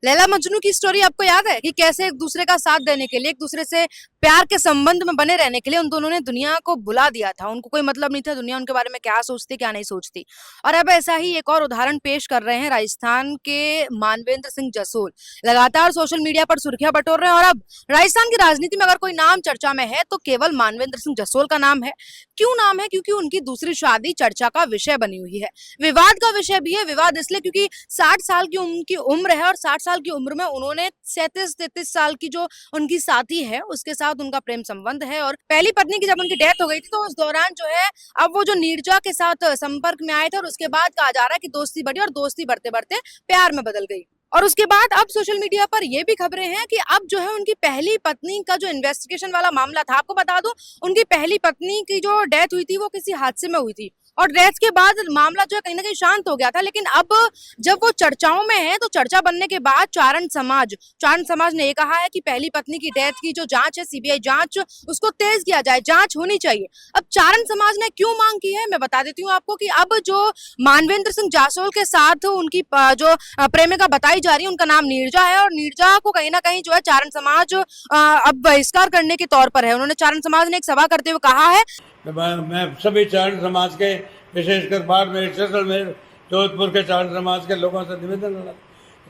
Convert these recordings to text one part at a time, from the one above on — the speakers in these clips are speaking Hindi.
लैला मजनू की स्टोरी आपको याद है कि कैसे एक दूसरे का साथ देने के लिए, एक दूसरे से प्यार के संबंध में बने रहने के लिए उन दोनों ने दुनिया को भुला दिया था। उनको कोई मतलब नहीं था दुनिया उनके बारे में क्या सोचती क्या नहीं सोचती। और अब ऐसा ही एक और उदाहरण पेश कर रहे हैं राजस्थान के मानवेंद्र सिंह जसोल। लगातार सोशल मीडिया पर सुर्खियां बटोर रहे हैं और अब राजस्थान की राजनीति में अगर कोई नाम चर्चा में है तो केवल मानवेंद्र सिंह जसोल का नाम है। क्यों नाम है? क्योंकि उनकी दूसरी शादी चर्चा का विषय बनी हुई है, विवाद का विषय भी है। विवाद इसलिए क्योंकि 60 साल की उनकी उम्र है और 60 साल की उम्र में उन्होंने 37-33 साल की जो उनकी साथी है उसके साथ उनका प्रेम संबंध है। और पहली पत्नी की जब उनकी डेथ हो गई थी तो उस दौरान जो है अब वो जो नीरजा के साथ संपर्क में आए थे और उसके बाद कहा जा रहा है कि दोस्ती बढ़ी और दोस्ती बढ़ते बढ़ते प्यार में बदल गई। और उसके बाद अब सोशल मीडिया पर ये भी खबरें हैं कि अब जो है उनकी पहली पत्नी का जो इन्वेस्टिगेशन वाला मामला था, आपको बता दूं उनकी पहली पत्नी की जो डेथ हुई थी वो किसी हादसे में हुई थी और डेथ के बाद मामला जो है कहीं ना कहीं शांत हो गया था। लेकिन अब जब वो चर्चाओं में है तो चर्चा बनने के बाद चारण समाज ने ये कहा है कि पहली पत्नी की डेथ की जो जांच है, सीबीआई जांच, उसको तेज किया जाए, जांच होनी चाहिए। अब चारण समाज ने क्यों मांग की है मैं बता देती हूँ आपको कि अब जो मानवेंद्र सिंह जासोल के साथ उनकी जो प्रेमिका बताई जा रही है उनका नाम नीरजा है और नीरजा को कहीं ना कहीं जो है चारण समाज अब बहिष्कार करने के तौर पर है। उन्होंने चारण समाज ने एक सभा करते हुए कहा है, मैं सभी चारण समाज के, विशेषकर बाड़मेर, जैसलमेर, जोधपुर के चारण समाज के लोगों से निवेदन करना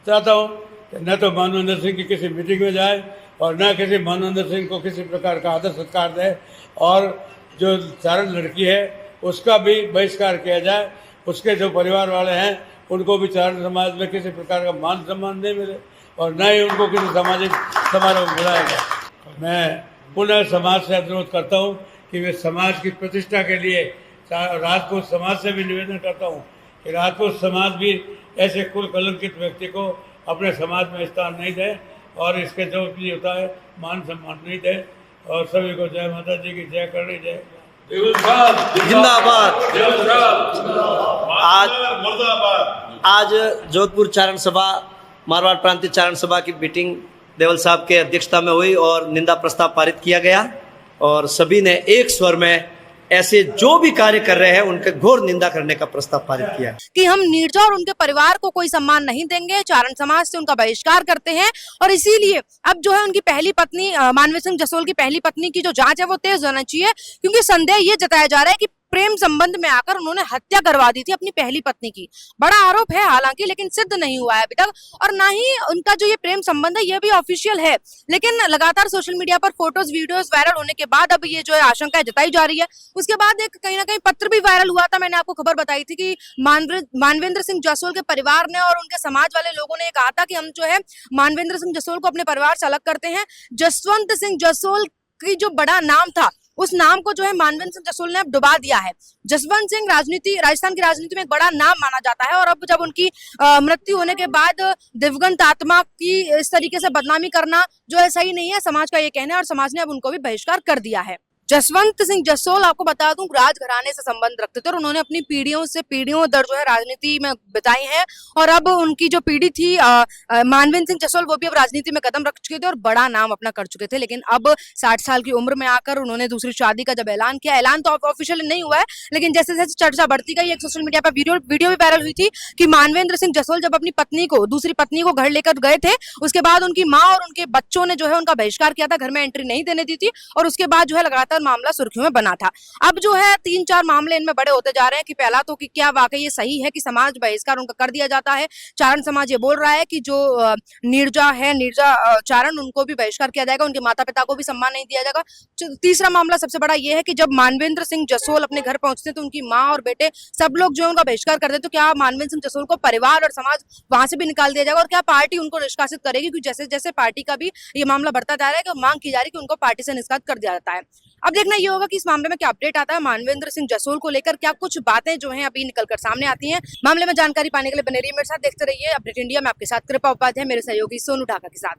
चाहता हूँ कि न तो मानवेंद्र सिंह की किसी मीटिंग में जाए और न किसी मानवेंद्र सिंह को किसी प्रकार का आदर सत्कार दे और जो चारण लड़की है उसका भी बहिष्कार किया जाए। उसके जो परिवार वाले हैं उनको भी चारण समाज में किसी प्रकार का मान सम्मान नहीं मिले और न ही उनको किसी सामाजिक समारोह में बुलाया जाए। मैं पुनः समाज से अनुरोध करता हूँ कि वे समाज की प्रतिष्ठा के लिए राजपूत समाज से भी निवेदन करता हूँ कि राजपूत समाज भी ऐसे कुल कलंकित व्यक्ति को अपने समाज में स्थान नहीं दे और इसके जो भी होता है मान सम्मान नहीं दे। और सभी को जय माता जी की जय करनी, जय जिंदाबाद। आज जोधपुर चारण सभा, मारवाड़ प्रांतीय चारण सभा की मीटिंग देवल साहब के अध्यक्षता में हुई और निंदा प्रस्ताव पारित किया गया और सभी ने एक स्वर में ऐसे जो भी कार्य कर रहे हैं उनके घोर निंदा करने का प्रस्ताव पारित किया कि हम नीरजा और उनके परिवार को कोई सम्मान नहीं देंगे, चारण समाज से उनका बहिष्कार करते हैं और इसीलिए अब जो है उनकी पहली पत्नी मानवेंद्र सिंह जसोल की पहली पत्नी की जो जांच है वो तेज होना चाहिए। क्योंकि संदेह ये जताया जा रहा है कि प्रेम संबंध में आकर उन्होंने हत्या करवा दी थी अपनी पहली पत्नी की। बड़ा आरोप है हालांकि, लेकिन सिद्ध नहीं हुआ है अभी तक और ना ही उनका जो ये प्रेम संबंध है ये भी ऑफिशियल है। लेकिन लगातार सोशल मीडिया पर फोटोज वीडियोस वायरल होने के बाद अब ये जो है आशंकाएं जताई जा रही है। उसके बाद एक कहीं ना कहीं पत्र भी वायरल हुआ था, मैंने आपको खबर बताई थी कि मानवेंद्र सिंह जसोल के परिवार ने और उनके समाज वाले लोगों ने कहा था कि हम जो है मानवेंद्र सिंह जसोल को अपने परिवार से अलग करते हैं। जसवंत सिंह जसोल की जो बड़ा नाम था उस नाम को जो है मानवेंद्र सिंह जसोल ने अब डुबा दिया है। जसवंत सिंह राजस्थान की राजनीति में एक बड़ा नाम माना जाता है और अब जब उनकी मृत्यु होने के बाद दिवंगत आत्मा की इस तरीके से बदनामी करना जो है सही नहीं है, समाज का ये कहना है और समाज ने अब उनको भी बहिष्कार कर दिया है। जसवंत सिंह जसोल आपको बता दूं राजघराने से संबंध रखते थे और उन्होंने अपनी पीढ़ियों दर जो है राजनीति में बिताई है और अब उनकी जो पीढ़ी थी मानवेंद्र सिंह जसोल वो भी अब राजनीति में कदम रख चुके थे और बड़ा नाम अपना कर चुके थे। लेकिन अब 60 साल की उम्र में आकर उन्होंने दूसरी शादी का जब ऐलान किया, ऐलान तो ऑफिशियल नहीं हुआ है लेकिन जैसे जैसे चर्चा बढ़ती गई, एक सोशल मीडिया पर वीडियो भी वायरल हुई थी कि मानवेंद्र सिंह जसोल जब अपनी दूसरी पत्नी को घर लेकर गए थे उसके बाद उनकी माँ और उनके बच्चों ने जो है उनका बहिष्कार किया था, घर में एंट्री नहीं देने दी थी और उसके बाद जो है लगातार मामला सुर्खियों में बना था। अब जो है 3-4 मामले इनमें बड़े होते जा रहे हैं कि पहला तो कि क्या वाकई ये सही है कि समाज बहिष्कार उनका कर दिया जाता है। चारण समाज ये बोल रहा है कि जो नीरजा चारण उनको भी बहिष्कार किया जाएगा, उनके माता पिता को भी सम्मान नहीं दिया जाएगा। तीसरा मामला सबसे बड़ा ये है कि जब मानवेंद्र सिंह जसोल अपने घर पहुंचते तो उनकी माँ और बेटे सब लोग जो है उनका बहिष्कार कर देते तो क्या मानवेंद्र सिंह जसोल को परिवार और समाज वहां से भी निकाल दिया जाएगा और क्या पार्टी उनको निष्कासित करेगी? क्योंकि जैसे जैसे पार्टी का भी ये मामला बढ़ता जा रहा है कि मांग की जा रही है कि उनको पार्टी से निष्कासित कर दिया जाता है। अब देखना ये होगा कि इस मामले में क्या अपडेट आता है, मानवेंद्र सिंह जसोल को लेकर क्या कुछ बातें जो हैं अभी निकलकर सामने आती हैं। मामले में जानकारी पाने के लिए बने रहिए मेरे साथ, देखते रहिए अपडेट इंडिया में। आपके साथ कृपा उपाध्याय, मेरे सहयोगी सोनू ढाका के साथ।